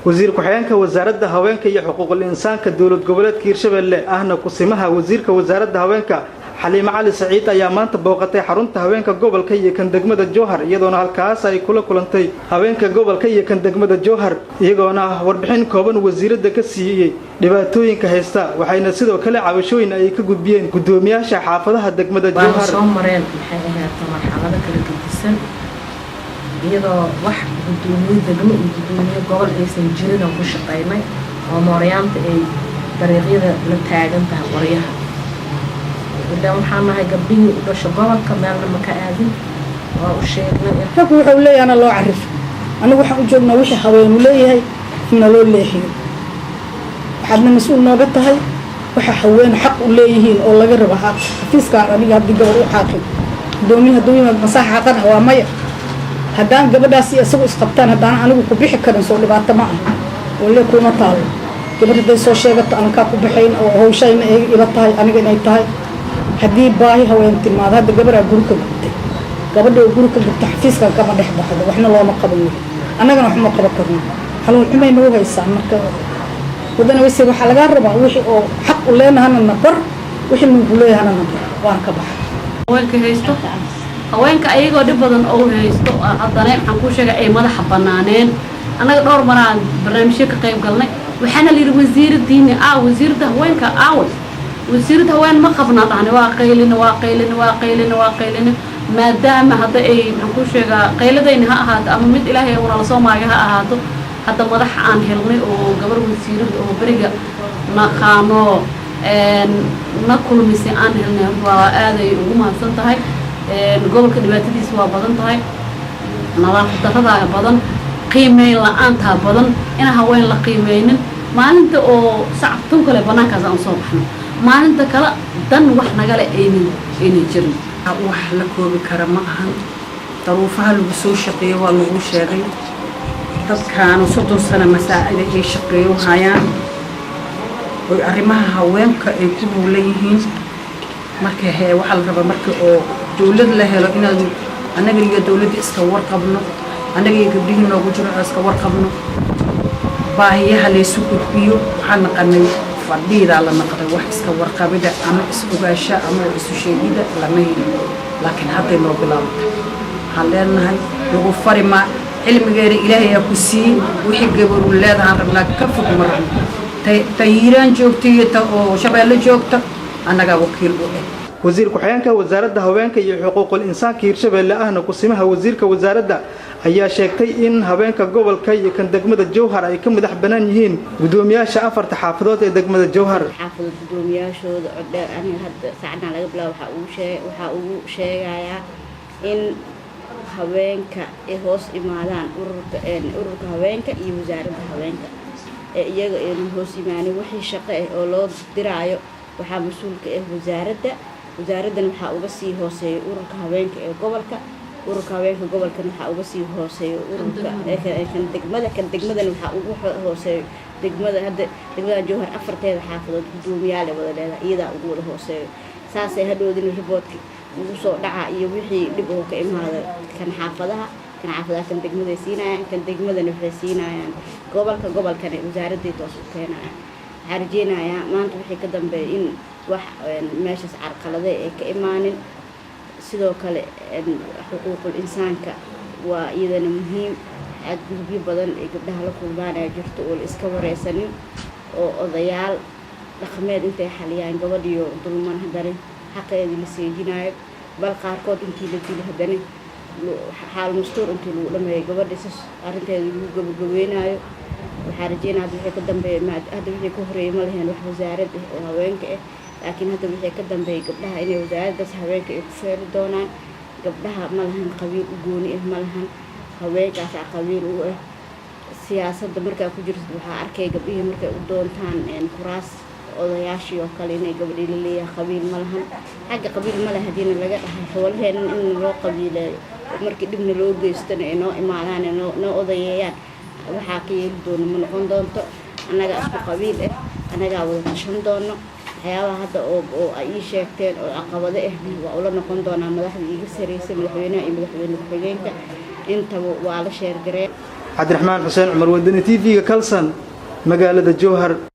wasiir ku-xigeenka wasaaradda haweenka iyo xuquuqul insaanka dowlad goboleedka Hirshabelle ahna kusimaha wasiirka wasaaradda haweenka Xaliimo Cali Saciid ayaa maanta booqatay xarunta haweenka gobolka iyo kan degmada Jowhar iyadoona halkaas ay kula kulantay haweenka gobolka iyo kan degmada Jowhar iyagoona warbixin kooban wasiirada ka siiyay dhibaatooyinka haysta waxayna sidoo kale cabashooyin ay ka gudbiyeen gudoomiyaasha xaafadaha degmada Jowhar soo mareen maxay ahayd marxalada kala gudbisan iyadoo wax gudoomiye degmo iyo gudoomiye gobol aysan jirin oo ku shaqeynay oo mooryaanta ay dariiqyada la taagan tahay qoryaha إذا محنا هاي قبلي وشغلك كمان لما كأذن وشيء فكوا حولي أنا لو أعرف أنا وحنا وش حوين ولي هاي إحنا لو اللي هي حدنا مسؤول ناقته هاي وحوين حق وليهين أو لا جرب حق فيس كان أنا قاعد بجرب حاكم دومي مساحة قنها ومية هدان قبل داسي أسوق إسقطان هدان أنا وكبيح كنا نسوي بعد معه ولا كونا طال قبل ده سو شيء قط أنا كابو بحين أو هو شيء إلى طاي أنا جناي طاي هدي باهي هوينتي ما هذا قبل أقولك قبل أقولك بالتحفيز كان كمان نحب هذا وإحنا الله ما قبلنا أنا كنا إحنا قبل كرنا حلو حما ينوه يسمع ودنا ويسير حلقة ربع وحي أو حق لنا هنا النبر وحي نقوله هنا النبر وان كبح haweenka haysto haweenka ayagoo dib badan oo haysto haddana waxaan ku sheegay ay madax banaaneen anaga dhowr maraan barnaamijyo ka qayb galnay waxaana la yiri wasiiradiina wasiirada haweenka wasiirada haween ma qabna dhahne waa qaylin maadaama hadda ay waxaan ku sheegaa qayladayna ha ahaato ama mid ilaahay uu nala soo maagay ha ahaato hadda madax aan helnay oo gabar wasiirada oo bariga naqaano na kulmisi aan helnay waa aad ay ugu mahadsan tahay gobolka dhibaatadiisa waa badan tahay nadaafad darrada badan qiimeyn la'aanta badan in haween la qiimeynin maalinta oo sacabtu kale banaankaas aan soo baxno maalinta kale dan wax naga leh ayna jirin wax la koobi kara ma ahan daruufaha lagu soo shaqeeyo waa lagu sheegay dadkaan 30 sano masaa'ida ay shaqeeyo hayaan oo arrimaha haweenka ay ku howleeyeen marka waxa la rabaa marka oo dawlad la helo inaad anaga iyo dawladda iska warqabno anaga iyo gabdhihi noogu jiro iska warqabno baahiyaha la isu gudbiyo waxaan qanay fadhiida la naqday wax iska warqabida ama isbugaasha ama isu sheegida lama helo laakiin hadda noo bilaabtay waxaan leenahay lagu farima cilmigeena ilaahay ku sii wixii gabar u leedahay rabnaa ka fog marno تيران جوكتي أو شباب جوكتا أنا جا وكيل بوه. وزير كحيانك وزارة هوانك يحقوق الإنسان كيرشبه لأهنا قسمها وزير كوزارة هي شيكتي إن هوانك قبل كي كان دقمة الجوهر أي كم دح بنانيين بدومياش أفر تحافظات دقمة الجوهر. حافظ بدومياش أنا هاد ساعدنا على قبله وحقوق شيء إن هوانك هوس إمالان أورك هوانك وزارة هوانك. iyaga ee hoos imaanay wixii shaqo ah oo loo diraayo waxa mas'uulka ah wasaaraddan waxa uga sii hooseeyo ururka haweenka ee gobolka gobolkan waxa uga sii hooseeyo ururka kan degmadan waxa ugu hooseeyo degmada hadda degmada Jowhar afarteeda xaafadood gudoomiyaal wada leedahay iyada ugu wada hooseeyo saasay hadhoodin riboodki ugu soo dhaca iyo wixii dib oo ka imaada kan xaafadaha kan degmada siinayaan kan degmadana waxay siinayaan gobolkan wasaaradii toos u keenayaan harjeenaya maanta wixii ka dambeeyay in wax meeshaas carqalade ay ka imaanin sidoo kale xuquuqul insaanka waa iyadana muhiim aad gudbiyo badan ee gabdhaha la kulmaan ay jirto oo iska wareysanin oo odayaal dhaqameed intay xaliyaan gabadhiyo dulman hadana xaqeedii la seejinayo bal qaarkood intii la dilay hadana حال مستور أنت لما يقبل إسس أنت يقبل جوينايو وحارجين هذا الشيء قدام بما هذا الشيء كهري ما له نروح وزارة هواينك لكن هذا الشيء قدام بيقبلها إني وزارة بس هواينك يكفر دونا قبلها ما لهن قبيل جوني ما لهن هواينك عشان قبيل السياسة دمرك كجرس بها أركي قبله مرك ودون ثان إن كراس odayaashii oo kale inay gabadhii leeyahay qabiil ma lahan xagga qabiil ma laha hadii laga dhahay xawalheena in loo qabiileeyo markii dibna loo geystana inoo imaadaan inoo odayeeyaan waxa ka yeeli doono ma noqon doonto anaga isku qabiil anaga wada tashan doono waxyaabaha hadda oo ay sheegteen oo caqabado waa ula noqon doonaa madaxda iga sareysay madaxweynaha iyo madaxweyne ku-xigeenka intaba waa la sheer gareen cabdiraxmaan xuseen cumar wadani TV-ga Kalsan magaalada Jowhar.